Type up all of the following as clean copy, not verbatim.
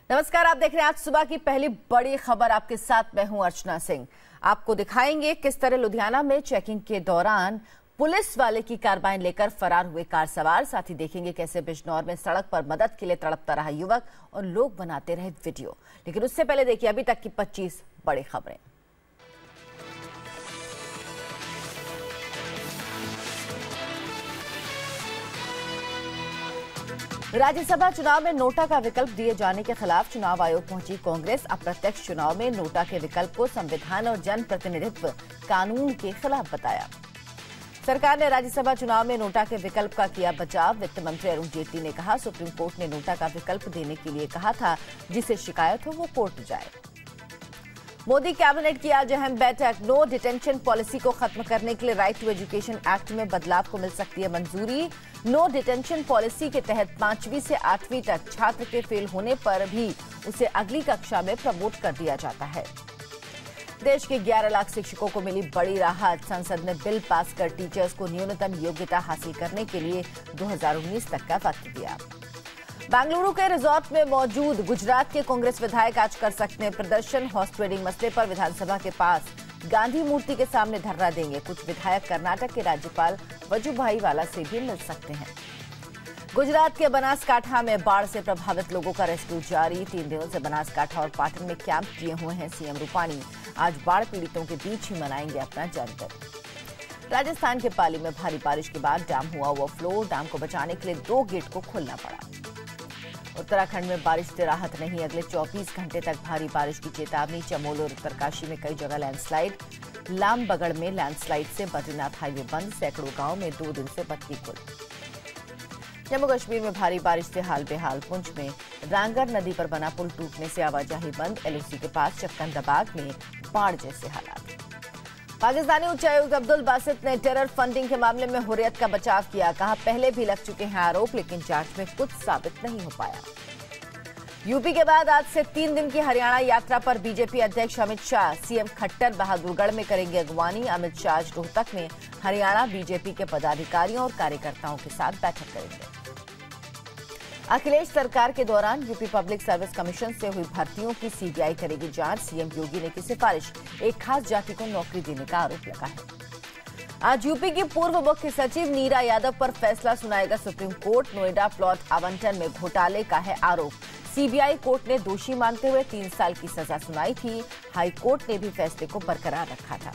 नमस्कार, आप देख रहे हैं आज सुबह की पहली बड़ी खबर। आपके साथ मैं हूं अर्चना सिंह। आपको दिखाएंगे किस तरह लुधियाना में चेकिंग के दौरान पुलिस वाले की कार्बाइन लेकर फरार हुए कार सवार। साथ ही देखेंगे कैसे बिजनौर में सड़क पर मदद के लिए तड़पता रहा युवक और लोग बनाते रहे वीडियो। लेकिन उससे पहले देखिए अभी तक की 25 बड़ी खबरें। राज्यसभा चुनाव में नोटा का विकल्प दिए जाने के खिलाफ चुनाव आयोग पहुंची कांग्रेस। अप्रत्यक्ष चुनाव में नोटा के विकल्प को संविधान और जनप्रतिनिधित्व कानून के खिलाफ बताया। सरकार ने राज्यसभा चुनाव में नोटा के विकल्प का किया बचाव। वित्त मंत्री अरुण जेटली ने कहा, सुप्रीम कोर्ट ने नोटा का विकल्प देने के लिए कहा था, जिसे शिकायत हो वो कोर्ट जाए। मोदी कैबिनेट की आज अहम बैठक। नो डिटेंशन पॉलिसी को खत्म करने के लिए राइट टू एजुकेशन एक्ट में बदलाव को मिल सकती है मंजूरी। नो डिटेंशन पॉलिसी के तहत 5वीं से 8वीं तक छात्र के फेल होने पर भी उसे अगली कक्षा में प्रमोट कर दिया जाता है। देश के 11 लाख शिक्षकों को मिली बड़ी राहत। संसद ने बिल पास कर टीचर्स को न्यूनतम योग्यता हासिल करने के लिए 2019 तक का वक्त दिया। बेंगलुरु के रिजॉर्ट में मौजूद गुजरात के कांग्रेस विधायक आज कर सकते हैं प्रदर्शन। हॉर्स ट्रेडिंग मसले पर विधानसभा के पास गांधी मूर्ति के सामने धरना देंगे। कुछ विधायक कर्नाटक के राज्यपाल वजुभाई वाला से भी मिल सकते हैं। गुजरात के बनासकांठा में बाढ़ से प्रभावित लोगों का रेस्क्यू जारी। 3 दिनों से बनासकांठा और पाटन में कैंप किए हुए हैं सीएम रूपाणी। आज बाढ़ पीड़ितों के बीच ही मनाएंगे अपना जन्मदिन। राजस्थान के पाली में भारी बारिश के बाद डैम हुआ ओवरफ्लो। डैम को बचाने के लिए 2 गेट को खोलना पड़ा। उत्तराखंड में बारिश से राहत नहीं। अगले 24 घंटे तक भारी बारिश की चेतावनी। चमोली और उत्तरकाशी में कई जगह लैंडस्लाइड। लामबगड़ में लैंडस्लाइड से बद्रीनाथ हाईवे बंद। सैकड़ों गांव में 2 दिन से बत्ती गुल। जम्मू कश्मीर में भारी बारिश से हाल बेहाल। पुंछ में रांगर नदी पर बना पुल टूटने से आवाजाही बंद। एलओसी के पास चक्कंदबाग में बाढ़ जैसे हालात। पाकिस्तानी उच्चायुक्त अब्दुल बासित ने टेरर फंडिंग के मामले में हुर्रियत का बचाव किया। कहा, पहले भी लग चुके हैं आरोप, लेकिन जांच में कुछ साबित नहीं हो पाया। यूपी के बाद आज से 3 दिन की हरियाणा यात्रा पर बीजेपी अध्यक्ष अमित शाह। सीएम खट्टर बहादुरगढ़ में करेंगे अगवानी। अमित शाह आज रोहतक में हरियाणा बीजेपी के पदाधिकारियों और कार्यकर्ताओं के साथ बैठक करेंगे। अखिलेश सरकार के दौरान यूपी पब्लिक सर्विस कमीशन से हुई भर्तियों की सीबीआई करेगी जांच। सीएम योगी ने की सिफारिश, एक खास जाति को नौकरी देने का आरोप लगा है। आज यूपी की पूर्व मुख्य सचिव नीरा यादव पर फैसला सुनाएगा सुप्रीम कोर्ट। नोएडा प्लॉट आवंटन में घोटाले का है आरोप। सीबीआई कोर्ट ने दोषी मानते हुए 3 साल की सजा सुनाई थी। हाई कोर्ट ने भी फैसले को बरकरार रखा था।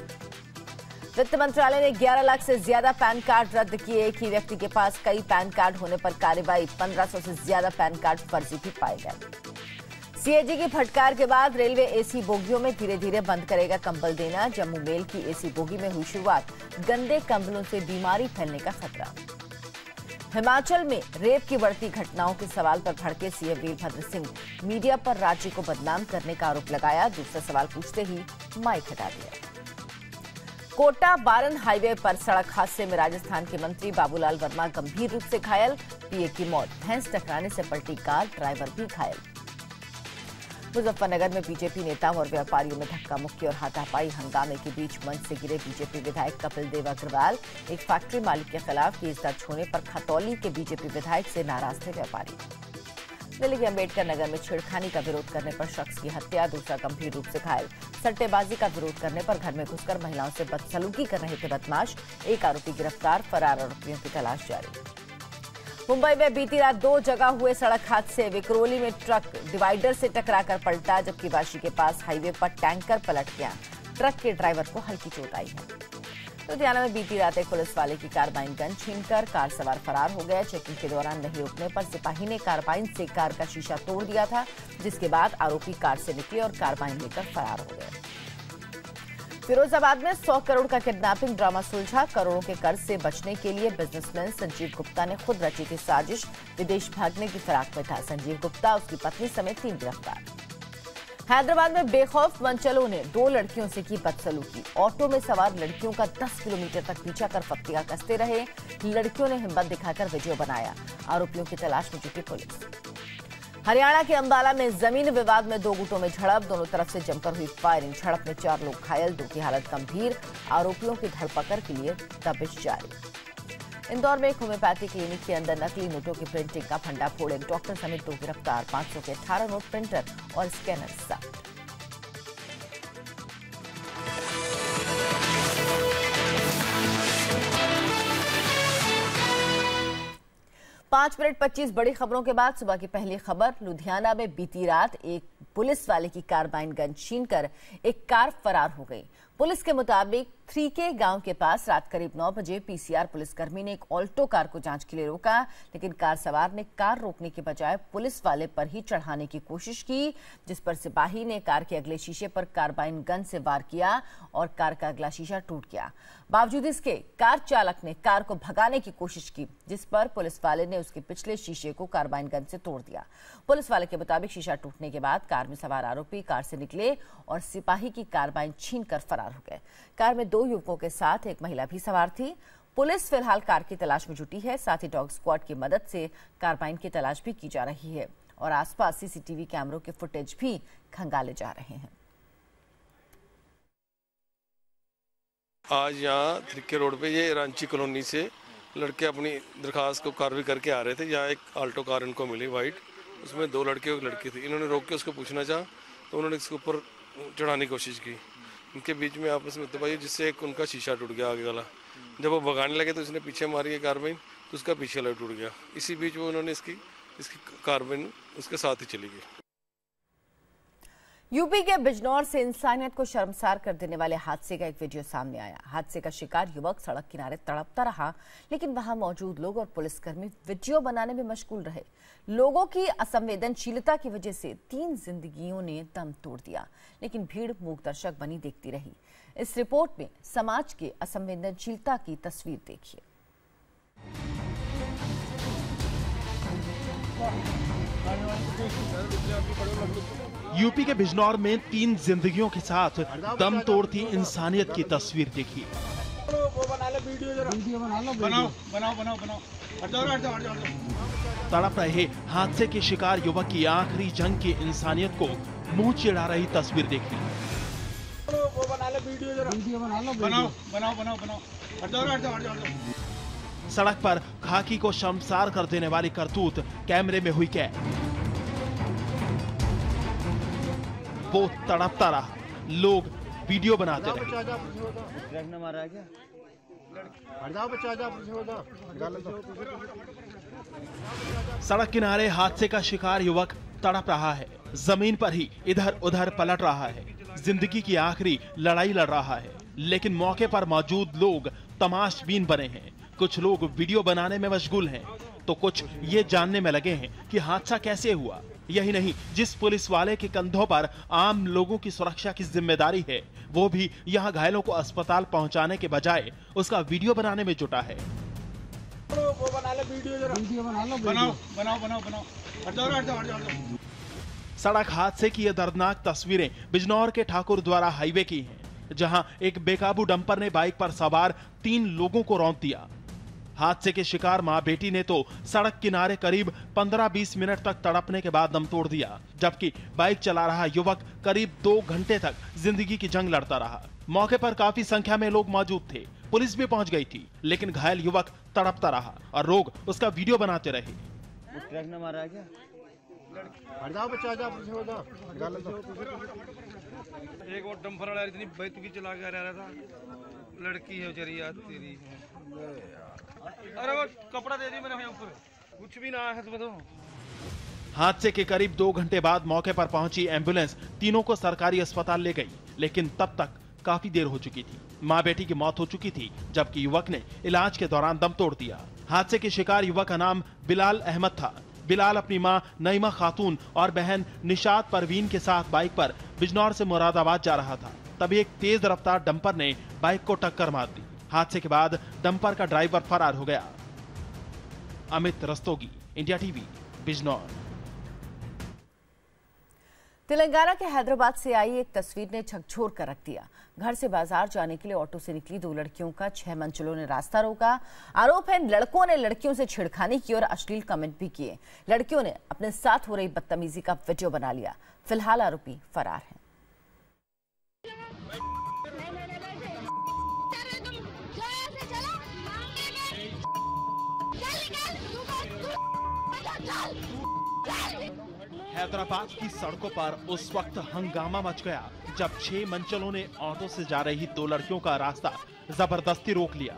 वित्त मंत्रालय ने 11 लाख से ज्यादा पैन कार्ड रद्द किए। एक ही व्यक्ति के पास कई पैन कार्ड होने पर कार्रवाई। 1500 से ज्यादा पैन कार्ड फर्जी भी पाए गए। सीएजी की फटकार के बाद रेलवे एसी बोगियों में धीरे धीरे बंद करेगा कंबल देना। जम्मू मेल की एसी बोगी में हुई शुरुआत। गंदे कंबलों से बीमारी फैलने का खतरा। हिमाचल में रेप की बढ़ती घटनाओं के सवाल पर भड़के सीएम वीरभद्र सिंह। मीडिया पर राज्य को बदनाम करने का आरोप लगाया। दूसरा सवाल पूछते ही माइक हटा दिया। कोटा बारन हाईवे पर सड़क हादसे में राजस्थान के मंत्री बाबूलाल वर्मा गंभीर रूप से घायल। पीए की मौत। भैंस टकराने से पलटी कार, ड्राइवर भी घायल। मुजफ्फरनगर में बीजेपी नेताओं और व्यापारियों में धक्का मुक्की और हाथापाई। हंगामे के बीच मंच से गिरे बीजेपी विधायक कपिल देव अग्रवाल। एक फैक्ट्री मालिक के खिलाफ केस दर्ज होने पर खतौली के बीजेपी विधायक से नाराज थे व्यापारी। दिल्ली के अंबेडकर नगर में छेड़खानी का विरोध करने पर शख्स की हत्या, दूसरा गंभीर रूप से घायल। सट्टेबाजी का विरोध करने पर घर में घुसकर महिलाओं से बदसलूकी कर रहे थे बदमाश। एक आरोपी गिरफ्तार, फरार आरोपियों की तलाश जारी। मुंबई में बीती रात 2 जगह हुए सड़क हादसे। विक्रोली में ट्रक डिवाइडर से टकराकर पलटा, जबकि वाशी के पास हाईवे पर टैंकर पलट गया। ट्रक के ड्राइवर को हल्की चोट आई है। लुधियाना में बीती रात एक पुलिस वाले की कार्बाइन गन छीनकर कार सवार फरार हो गया। चेकिंग के दौरान नहीं रुकने पर सिपाही ने कार्बाइन से कार का शीशा तोड़ दिया था, जिसके बाद आरोपी कार से निकले और कार्बाइन लेकर फरार हो गए। फिरोजाबाद में 100 करोड़ का किडनैपिंग ड्रामा सुलझा। करोड़ों के कर्ज से बचने के लिए बिजनेसमैन संजीव गुप्ता ने खुद रची थी साजिश। विदेश भागने की फिराक में था संजीव गुप्ता, उसकी पत्नी समेत 3 गिरफ्तार। हैदराबाद में बेखौफ मनचलों ने 2 लड़कियों से की बदसलूकी। ऑटो में सवार लड़कियों का 10 किलोमीटर तक पीछा कर फप्तियां कसते रहे। लड़कियों ने हिम्मत दिखाकर वीडियो बनाया। आरोपियों की तलाश में जुटी पुलिस। हरियाणा के अंबाला में जमीन विवाद में 2 गुटों में झड़प। दोनों तरफ से जमकर हुई फायरिंग। झड़प में 4 लोग घायल, 2 की हालत गंभीर। आरोपियों की धरपकड़ के लिए दबिश जारी। इंदौर में एक होम्योपैथी क्लिनिक के अंदर नकली नोटों की प्रिंटिंग का फंडा फोड़, एक डॉक्टर समेत 2 गिरफ्तार, 500 के 18 नोट, प्रिंटर और स्कैनर जब्त। 5:25 बड़ी खबरों के बाद सुबह की पहली खबर। लुधियाना में बीती रात एक पुलिस वाले की कार्बाइन गन छीनकर एक कार फरार हो गई। पुलिस के मुताबिक 3K गांव के पास रात करीब 9 बजे पीसीआर पुलिसकर्मी ने एक ऑल्टो कार को जांच के लिए रोका, लेकिन कार सवार ने कार रोकने के बजाय पुलिस वाले पर ही चढ़ाने की कोशिश की, जिस पर सिपाही ने कार के अगले शीशे पर कार्बाइन गन से वार किया और कार का अगला शीशा टूट गया। बावजूद इसके कार चालक ने कार को भगाने की कोशिश की, जिस पर पुलिस वाले ने उसके पिछले शीशे को कार्बाइन गन से तोड़ दिया। पुलिस वाले के मुताबिक शीशा टूटने के बाद कार में सवार आरोपी कार से निकले और सिपाही की कार्बाइन छीनकर फरार हो गए। कार में 2 युवकों के साथ एक महिला भी सवार थी। पुलिस फिलहाल कार की तलाश में जुटी है, साथ ही डॉग स्क्वाड की मदद से कार्बाइन की तलाश भी की जा रही है और आसपास सीसीटीवी कैमरों के फुटेज भी खंगाले जा रहे हैं। आज यहाँ 3K रोड पे ये रांची कॉलोनी से लड़के अपनी दरखास्त को कार्रवाई करके आ रहे थे। यहाँ एक आल्टो कार इनको मिली वाइट, उसमें 2 लड़के और एक लड़की थी। इन्होंने रोक के उसको पूछना चाहा तो उन्होंने इसके ऊपर चढ़ाने की कोशिश की। इनके बीच में आपस में तबाही, जिससे एक उनका शीशा टूट गया आगे वाला। जब वो भगाने लगे तो उसने पीछे मारी है कार्बाइन, तो उसका पीछे वाला टूट गया। इसी बीच में उन्होंने इसकी कार्बाइन उसके साथ ही चली गई। यूपी के बिजनौर से इंसानियत को शर्मसार कर देने वाले हादसे का एक वीडियो सामने आया। हादसे का शिकार युवक सड़क किनारे तड़पता रहा, लेकिन वहां मौजूद लोग और पुलिसकर्मी वीडियो बनाने में मशगूल रहे। लोगों की असंवेदनशीलता की वजह से 3 जिंदगियों ने दम तोड़ दिया, लेकिन भीड़ मूक दर्शक बनी देखती रही। इस रिपोर्ट में समाज के असंवेदनशीलता की तस्वीर देखिए। यूपी के बिजनौर में 3 जिंदगियों के साथ दम तोड़ती इंसानियत की तस्वीर देखिए। तड़प रहे हादसे के शिकार युवक की आखिरी जंग की इंसानियत को मुंह चिढ़ा रही तस्वीर देखिए। सड़क पर खाकी को शर्मसार कर देने वाली करतूत कैमरे में हुई कैद। वो तड़पता रहा, लोग वीडियो बनाते रहे। सड़क किनारे हादसे का शिकार युवक तड़प रहा है, जमीन पर ही इधर उधर पलट रहा है, जिंदगी की आखिरी लड़ाई लड़ रहा है। लेकिन मौके पर मौजूद लोग तमाशबीन बने हैं। कुछ लोग वीडियो बनाने में मशगूल हैं, तो कुछ ये जानने में लगे हैं कि हादसा कैसे हुआ। यही नहीं, जिस पुलिस वाले के कंधों पर आम लोगों की सुरक्षा की जिम्मेदारी है, वो भी यहाँ घायलों को अस्पताल पहुँचाने के बजाय उसका वीडियो बनाने में जुटा है। सड़क हादसे की ये दर्दनाक तस्वीरें बिजनौर के ठाकुर द्वारा हाईवे की हैं, जहां एक बेकाबू डंपर ने बाइक पर सवार 3 लोगों को रौंद दिया। हादसे के शिकार मां बेटी ने तो सड़क किनारे करीब 15-20 मिनट तक तड़पने के बाद दम तोड़ दिया, जबकि बाइक चला रहा युवक करीब 2 घंटे तक जिंदगी की जंग लड़ता रहा। मौके पर काफी संख्या में लोग मौजूद थे, पुलिस भी पहुंच गई थी, लेकिन घायल युवक तड़पता रहा और लोग उसका वीडियो बनाते रहे। एक और डंपर वाला इतनी बेतुकी चला के आ रहा था, लड़की है बेचारी यार तेरी। अरे वो कपड़ा दे दी मैंने ऊपर, कुछ भी ना है इसमें तो। हादसे के करीब 2 घंटे बाद मौके पर पहुंची एम्बुलेंस तीनों को सरकारी अस्पताल ले गई, लेकिन तब तक काफी देर हो चुकी थी। मां बेटी की मौत हो चुकी थी, जबकि युवक ने इलाज के दौरान दम तोड़ दिया। हादसे के शिकार युवक का नाम बिलाल अहमद था। बिलाल अपनी मां नईमा खातून और बहन निशात परवीन के साथ बाइक पर बिजनौर से मुरादाबाद जा रहा था। तभी एक तेज रफ्तार डंपर ने बाइक को टक्कर मार दी। हादसे के बाद डंपर का ड्राइवर फरार हो गया। Amit Rastogi, India TV, Bijnor. तेलंगाना के हैदराबाद से आई एक तस्वीर ने झकझोर कर रख दिया। घर से बाजार जाने के लिए ऑटो से निकली 2 लड़कियों का 6 मंचलों ने रास्ता रोका। आरोप है लड़कों ने लड़कियों से छेड़खानी की और अश्लील कमेंट भी किए। लड़कियों ने अपने साथ हो रही बदतमीजी का वीडियो बना लिया। फिलहाल आरोपी फरार है। हैदराबाद की सड़कों पर उस वक्त हंगामा मच गया जब 6 मंचलों ने ऑटो से जा रही 2 लड़कियों का रास्ता जबरदस्ती रोक लिया।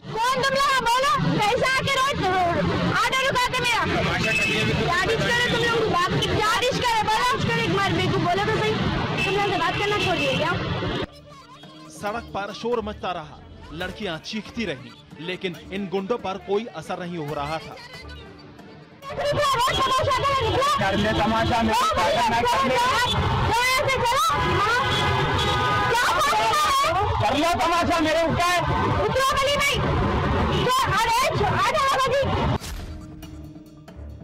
कौन तुम लोग बोलो, कैसे आके रोड ऑटो रुकाते मेरा? क्या डिश करे तुम लोग? बात क्या डिश करे? बोलो उसको एक मार बेकूफ बोलो तो सही। तुम लोग से बात करना छोड़ दिए क्या? सड़क पर शोर मचता रहा, लड़कियां चीखती रहीं, लेकिन इन गुंडों पर कोई असर नहीं हो रहा था। करने तमाशा में कर लो तमाशा मेरे ऊपर।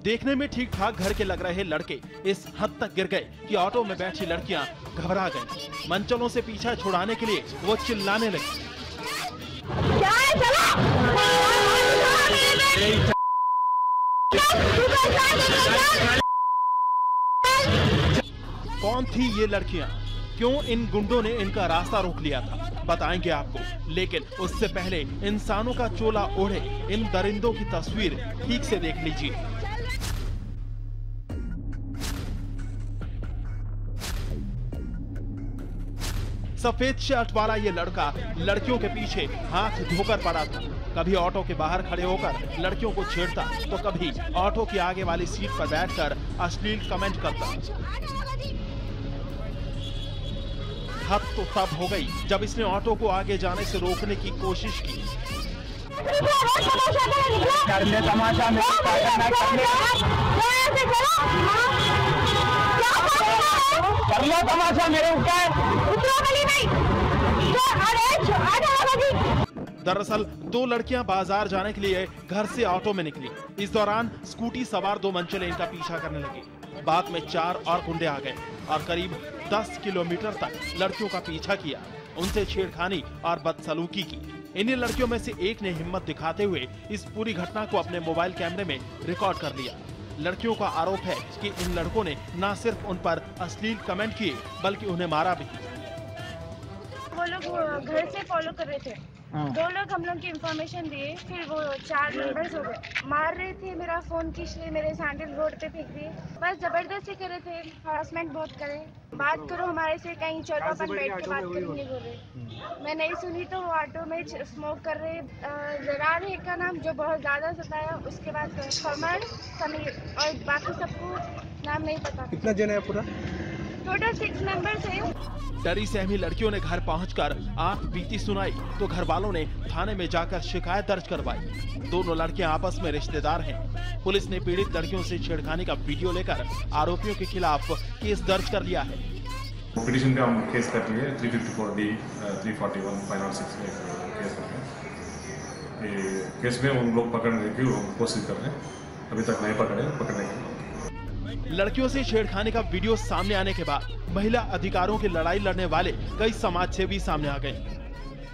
देखने में ठीक ठाक घर के लग रहे लड़के इस हद तक गिर गए कि ऑटो में बैठी लड़कियां घबरा गईं। मंचलों से पीछा छुड़ाने के लिए वो चिल्लाने लगी। कौन थी ये लड़कियां? क्यों इन गुंडों ने इनका रास्ता रोक लिया था? बताएंगे आपको, लेकिन उससे पहले इंसानों का चोला ओढ़े इन दरिंदों की तस्वीर ठीक से देख लीजिए। सफेद शर्ट वाला ये लड़का लड़कियों के पीछे हाथ धोकर पड़ा था। कभी ऑटो के बाहर खड़े होकर लड़कियों को छेड़ता तो कभी ऑटो की आगे वाली सीट पर बैठकर अश्लील कमेंट करता। हद तो तब हो गई जब इसने ऑटो को आगे जाने से रोकने की कोशिश की। करने तमाशा में कर लो तमाशा मेरे ऊपर। दरअसल 2 लड़कियां बाजार जाने के लिए घर से ऑटो में निकली। इस दौरान स्कूटी सवार 2 मंचले इनका पीछा करने लगे। बाद में 4 और गुंडे आ गए और करीब 10 किलोमीटर तक लड़कियों का पीछा किया, उनसे छेड़खानी और बदसलूकी की। इन्हीं लड़कियों में से एक ने हिम्मत दिखाते हुए इस पूरी घटना को अपने मोबाइल कैमरे में रिकॉर्ड कर लिया। लड़कियों का आरोप है कि इन लड़कों ने न सिर्फ उन पर अश्लील कमेंट किए बल्कि उन्हें मारा भी। वो लोग घर से फॉलो कर रहे थे। 2 लोग हम लोग की इंफॉर्मेशन दिए, फिर वो 4 मेंबर्स हो गए। मार रहे थे, मेरा फोन खींच रहे, मेरे सैंडल रोड पे फेंक दिए। बस जबरदस्ती कर रहे थे, हरासमेंट बहुत करे। बात करो हमारे से, कहीं चलो अपन बैठ के बात करेंगे बोल रहे। मैं नहीं सुनी तो वो ऑटो में स्मोक कर रहे। जरार है का नाम जो बहुत ज्यादा सताया, उसके बाद कमर, समीर और बाकी सबको नाम नहीं पता। कितना जन है पूरा? टोटल 6 मेंबर्स है। डरी सहमी लड़कियों ने घर पहुंचकर आंख बीती सुनाई तो घर वालों ने थाने में जाकर शिकायत दर्ज करवाई। दोनों लड़कियां आपस में रिश्तेदार हैं। पुलिस ने पीड़ित लड़कियों से छेड़खानी का वीडियो लेकर आरोपियों के खिलाफ केस दर्ज कर लिया है। पिटीशन पे हम केस कर लिए 354D 341 506 में केस कर रहे हैं। केस में हम लोग पकड़ने की कोशिश कर रहे हैं, अभी तक नहीं पकड़े, पकड़ने की। लड़कियों से छेड़खानी का वीडियो सामने आने के बाद महिला अधिकारों की लड़ाई लड़ने वाले कई समाज सेवी सामने आ गए।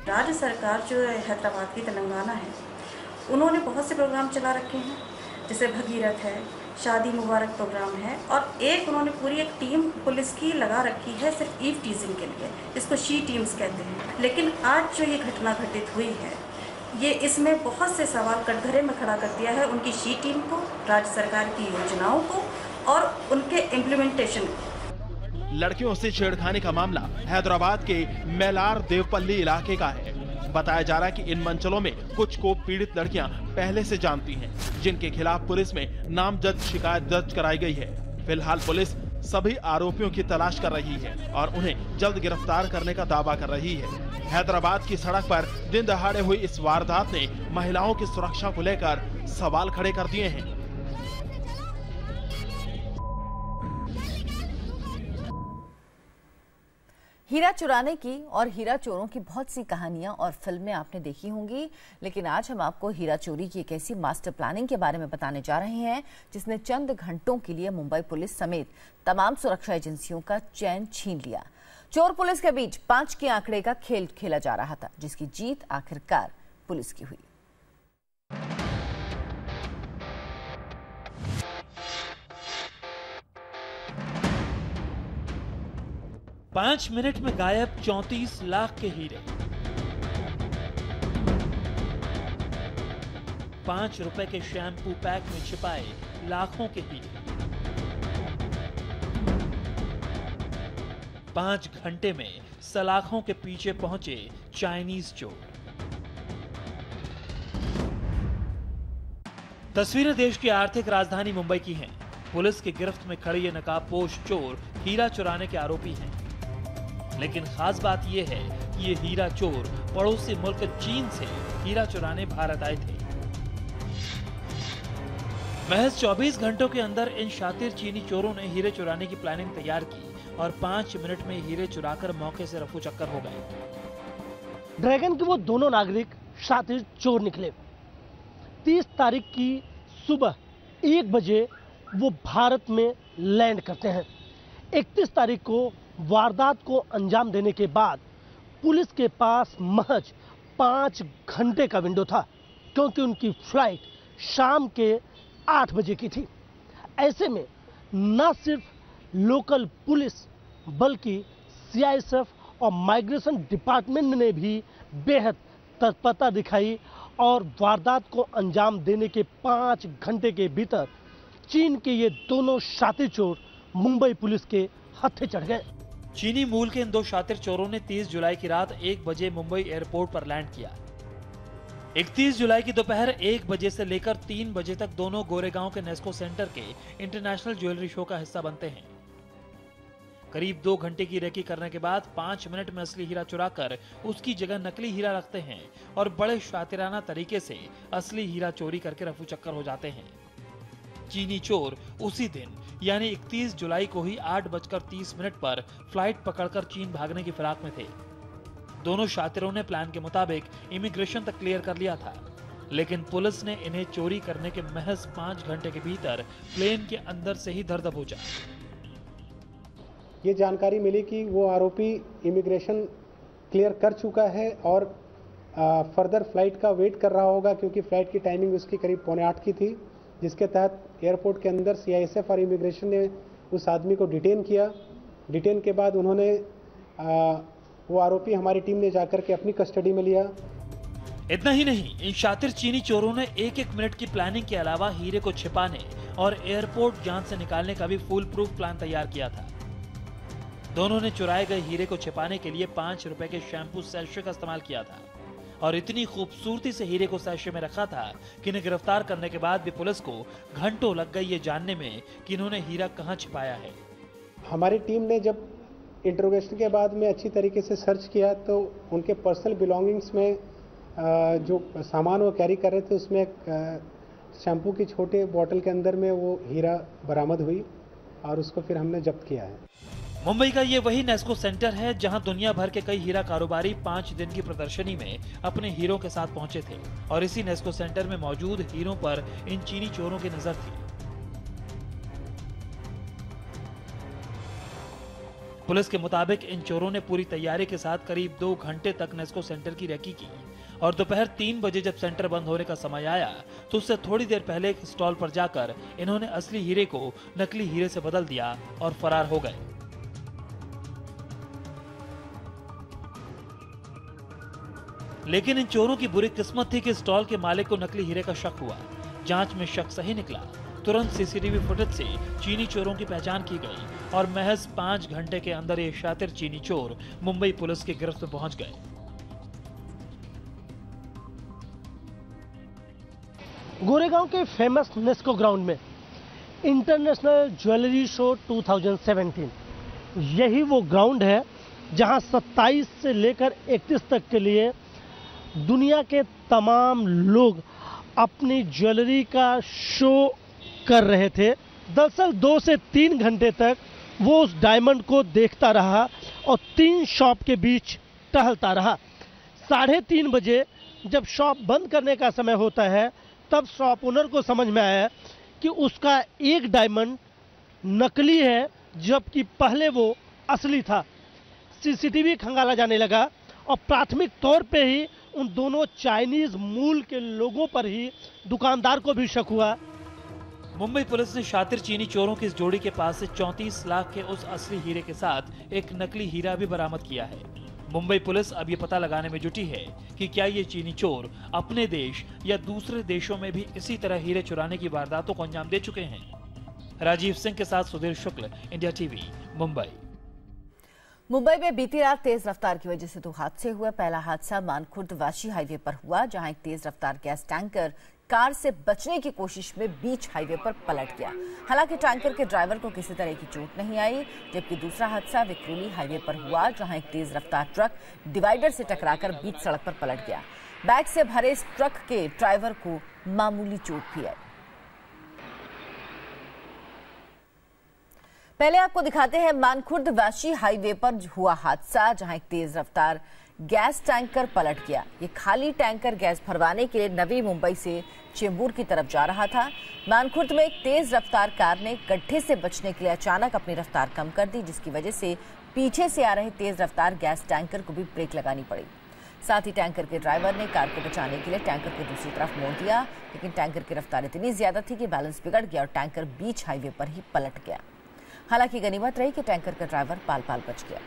राज्य सरकार जो हैदराबाद की तेलंगाना है, उन्होंने बहुत से प्रोग्राम चला रखे हैं, जैसे भगीरथ है, शादी मुबारक प्रोग्राम है, और एक उन्होंने पूरी एक टीम पुलिस की लगा रखी है सिर्फ ईव टीजिंग के लिए, इसको शी टीम्स कहते हैं। लेकिन आज जो ये घटना घटित हुई है, ये इसमें बहुत से सवाल कटघरे में खड़ा कर दिया है उनकी शी टीम को, राज्य सरकार की योजनाओं को और उनके इम्प्लीमेंटेशन को। लड़कियों से छेड़खानी का मामला हैदराबाद के मेलार देवपल्ली इलाके का है। बताया जा रहा है कि इन मंचलों में कुछ को पीड़ित लड़कियां पहले से जानती हैं, जिनके खिलाफ पुलिस में नामजद शिकायत दर्ज कराई गई है। फिलहाल पुलिस सभी आरोपियों की तलाश कर रही है और उन्हें जल्द गिरफ्तार करने का दावा कर रही है। हैदराबाद की सड़क पर दिन दहाड़े हुई इस वारदात ने महिलाओं की सुरक्षा को लेकर सवाल खड़े कर दिए हैं। हीरा चुराने की और हीरा चोरों की बहुत सी कहानियां और फिल्में आपने देखी होंगी, लेकिन आज हम आपको हीरा चोरी की एक ऐसी मास्टर प्लानिंग के बारे में बताने जा रहे हैं जिसने चंद घंटों के लिए मुंबई पुलिस समेत तमाम सुरक्षा एजेंसियों का चैन छीन लिया। चोर पुलिस के बीच 5 के आंकड़े का खेल खेला जा रहा था, जिसकी जीत आखिरकार पुलिस की हुई। 5 मिनट में गायब 34 लाख के हीरे। 5 रुपए के शैम्पू पैक में छिपाए लाखों के हीरे। 5 घंटे में सलाखों के पीछे पहुंचे चाइनीज चोर। तस्वीरें देश की आर्थिक राजधानी मुंबई की हैं। पुलिस की गिरफ्त में खड़े ये नकाबपोश चोर हीरा चुराने के आरोपी हैं। लेकिन खास बात यह है कि ये हीरा चोर पड़ोसी मुल्क चीन से हीरा चुराने भारत आए थे। महज 24 घंटों के अंदर इन शातिर चीनी चोरों ने हीरे चुराने की प्लानिंग तैयार की और 5 मिनट में हीरे चुराकर मौके से रफू चक्कर हो गए। ड्रैगन के वो दोनों नागरिक शातिर चोर निकले। 30 तारीख की सुबह 1 बजे वो भारत में लैंड करते हैं। 31 तारीख को वारदात को अंजाम देने के बाद पुलिस के पास महज 5 घंटे का विंडो था, क्योंकि उनकी फ्लाइट शाम के 8 बजे की थी। ऐसे में न सिर्फ लोकल पुलिस बल्कि सीआईएसएफ और माइग्रेशन डिपार्टमेंट ने भी बेहद तत्परता दिखाई और वारदात को अंजाम देने के 5 घंटे के भीतर चीन के ये दोनों शातिर चोर मुंबई पुलिस के हत्थे चढ़ गए। चीनी मूल के इन 2 शातिर चोरों ने 30 जुलाई की रात 1 बजे मुंबई एयरपोर्ट पर लैंड किया। 31 जुलाई की दोपहर 1 बजे से लेकर 3 बजे तक दोनों गोरेगांव के नेस्को सेंटर के इंटरनेशनल ज्वेलरी शो का हिस्सा बनते हैं। करीब 2 घंटे की रेकी करने के बाद 5 मिनट में असली हीरा चुराकर उसकी जगह नकली हीरा रखते हैं और बड़े शातिराना तरीके से असली हीरा चोरी करके रफू चक्कर हो जाते हैं। चीनी चोर उसी दिन यानी 31 जुलाई को ही 8:30 पर फ्लाइट पकड़कर चीन भागने की फिराक में थे। दोनों शातिरों ने प्लान के मुताबिक इमिग्रेशन तक क्लियर कर लिया था, लेकिन पुलिस ने इन्हें चोरी करने के महज 5 घंटे के भीतर प्लेन के अंदर से ही धर दबोचा। ये जानकारी मिली कि वो आरोपी इमिग्रेशन क्लियर कर चुका है और फर्दर फ्लाइट का वेट कर रहा होगा, क्योंकि फ्लाइट की टाइमिंग उसकी करीब 7:45 की थी, जिसके तहत एयरपोर्ट के अंदर सीआईएसएफ और इमिग्रेशन ने उस आदमी को डिटेन किया। डिटेन के बाद उन्होंने वो आरोपी हमारी टीम ने जाकर के अपनी कस्टडी में लिया। इतना ही नहीं, इन शातिर चीनी चोरों ने 1-1 मिनट की प्लानिंग के अलावा हीरे को छिपाने और एयरपोर्ट जांच से निकालने का भी फुल प्रूफ प्लान तैयार किया था। दोनों ने चुराए गए हीरे को छिपाने के लिए 5 रुपए के शैम्पू सैशे का इस्तेमाल किया था और इतनी खूबसूरती से हीरे को सैशे में रखा था कि इन्हें गिरफ्तार करने के बाद भी पुलिस को घंटों लग गई ये जानने में कि इन्होंने हीरा कहां छिपाया है। हमारी टीम ने जब इंटरोगेशन के बाद में अच्छी तरीके से सर्च किया तो उनके पर्सनल बिलोंगिंग्स में जो सामान वो कैरी कर रहे थे उसमें शैम्पू की छोटे बोतल के अंदर में वो हीरा बरामद हुई और उसको फिर हमने जब्त किया है। मुंबई का ये वही नेस्को सेंटर है जहां दुनिया भर के कई हीरा कारोबारी 5 दिन की प्रदर्शनी में अपने हीरों के साथ पहुंचे थे और इसी नेस्को सेंटर में मौजूद हीरों पर इन चीनी चोरों की नजर थी। पुलिस के मुताबिक इन चोरों ने पूरी तैयारी के साथ करीब 2 घंटे तक नेस्को सेंटर की रेकी की और दोपहर 3 बजे जब सेंटर बंद होने का समय आया तो उससे थोड़ी देर पहले एक स्टॉल पर जाकर इन्होंने असली हीरे को नकली हीरे से बदल दिया और फरार हो गए। लेकिन इन चोरों की बुरी किस्मत थी कि स्टॉल के मालिक को नकली हीरे का शक हुआ। जांच में शक सही निकला। तुरंत सीसीटीवी फुटेज से चीनी चोरों की पहचान की गई और महज 5 घंटे के अंदर ये शातिर चीनी चोर मुंबई पुलिस की गिरफ्त में पहुंच गए। गोरेगांव के फेमस नेस्को ग्राउंड में इंटरनेशनल ज्वेलरी शो 2017 यही वो ग्राउंड है जहां 27 से लेकर 31 तक के लिए दुनिया के तमाम लोग अपनी ज्वेलरी का शो कर रहे थे। दरअसल 2 से 3 घंटे तक वो उस डायमंड को देखता रहा और 3 शॉप के बीच टहलता रहा। 3:30 बजे जब शॉप बंद करने का समय होता है तब शॉप ओनर को समझ में आया कि उसका एक डायमंड नकली है जबकि पहले वो असली था। सीसीटीवी खंगाला जाने लगा और प्राथमिक तौर पे ही उन दोनों चाइनीज मूल के लोगों पर ही दुकानदार को भी शक हुआ। मुंबई पुलिस ने शातिर चीनी चोरों की इस जोड़ी के पास से 34 लाख के उस असली हीरे के साथ एक नकली हीरा भी बरामद किया है। मुंबई पुलिस अब ये पता लगाने में जुटी है कि क्या ये चीनी चोर अपने देश या दूसरे देशों में भी इसी तरह हीरे चुराने की वारदातों को अंजाम दे चुके हैं। राजीव सिंह के साथ सुधीर शुक्ल, इंडिया टीवी, मुंबई। मुंबई में बीती रात तेज रफ्तार की वजह से 2 हादसे हुए। पहला हादसा मानखुर्द वाशी हाईवे पर हुआ, जहां एक तेज रफ्तार गैस टैंकर कार से बचने की कोशिश में बीच हाईवे पर पलट गया। हालांकि टैंकर के ड्राइवर को किसी तरह की चोट नहीं आई। जबकि दूसरा हादसा विक्रोली हाईवे पर हुआ, जहां एक तेज रफ्तार ट्रक डिवाइडर से टकराकर बीच सड़क पर पलट गया। बैग से भरे इस ट्रक के ड्राइवर को मामूली चोट भी आई। पहले आपको दिखाते हैं मानखुर्द वाशी हाईवे पर हुआ हादसा, जहां एक तेज रफ्तार गैस टैंकर पलट गया। ये खाली टैंकर गैस भरवाने के लिए नवी मुंबई से चेंबूर की तरफ जा रहा था। मानखुर्द में एक तेज रफ्तार कार ने गड्ढे से बचने के लिए अचानक अपनी रफ्तार कम कर दी, जिसकी वजह से पीछे से आ रहे तेज रफ्तार गैस टैंकर को भी ब्रेक लगानी पड़ी। साथ ही टैंकर के ड्राइवर ने कार को बचाने के लिए टैंकर को दूसरी तरफ मोड़ दिया, लेकिन टैंकर की रफ्तार इतनी ज्यादा थी कि बैलेंस बिगड़ गया और टैंकर बीच हाईवे पर ही पलट गया। हालांकि गनीमत रही कि टैंकर का ड्राइवर पाल बच गया।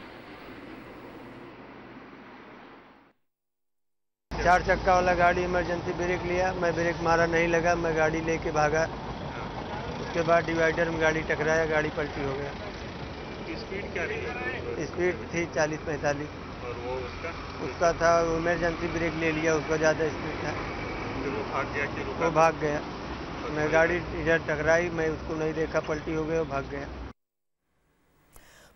4 चक्का वाला गाड़ी इमरजेंसी ब्रेक लिया, मैं ब्रेक मारा, नहीं लगा, मैं गाड़ी लेके भागा। उसके बाद डिवाइडर में गाड़ी टकराया, गाड़ी पलटी हो गया। स्पीड क्या रही? स्पीड थी 40-45। और वो उसका था इमरजेंसी ब्रेक ले लिया, उसका ज़्यादा स्पीड था। वो भाग गया कि रुका? वो भाग गया। मैं गाड़ी इधर टकराई, मैं उसको नहीं देखा, पलटी हो गई, वो भाग गया।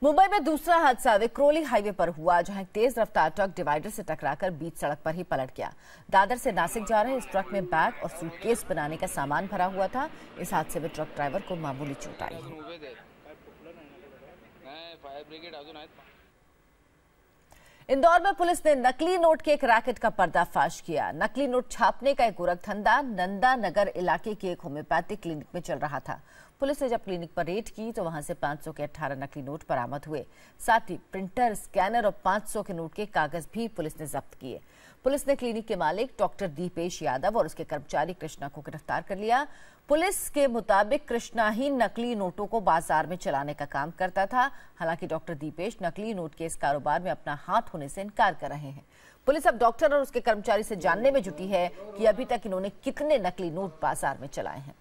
मुंबई में दूसरा हादसा विक्रोली हाईवे पर हुआ, जहां एक तेज रफ्तार ट्रक डिवाइडर से टकराकर बीच सड़क पर ही पलट गया। दादर से नासिक जा रहे इस ट्रक में बैग और सूटकेस बनाने का सामान भरा हुआ था। इस हादसे में ट्रक ड्राइवर को मामूली चोट आई है। इंदौर में पुलिस ने नकली नोट के एक रैकेट का पर्दाफाश किया। नकली नोट छापने का एक गोरखधंधा नंदा नगर इलाके के एक होम्योपैथिक क्लिनिक में चल रहा था। पुलिस ने जब क्लिनिक पर रेड की तो वहां से 500 के 18 नकली नोट बरामद हुए। साथ ही प्रिंटर, स्कैनर और 500 के नोट के कागज भी पुलिस ने जब्त किए। पुलिस ने क्लिनिक के मालिक डॉक्टर दीपेश यादव और उसके कर्मचारी कृष्णा को गिरफ्तार कर लिया। पुलिस के मुताबिक कृष्णा ही नकली नोटों को बाजार में चलाने का काम करता था। हालांकि डॉक्टर दीपेश नकली नोट के इस कारोबार में अपना हाथ होने से इनकार कर रहे हैं। पुलिस अब डॉक्टर और उसके कर्मचारी से जानने में जुटी है कि अभी तक इन्होंने कितने नकली नोट बाजार में चलाए हैं।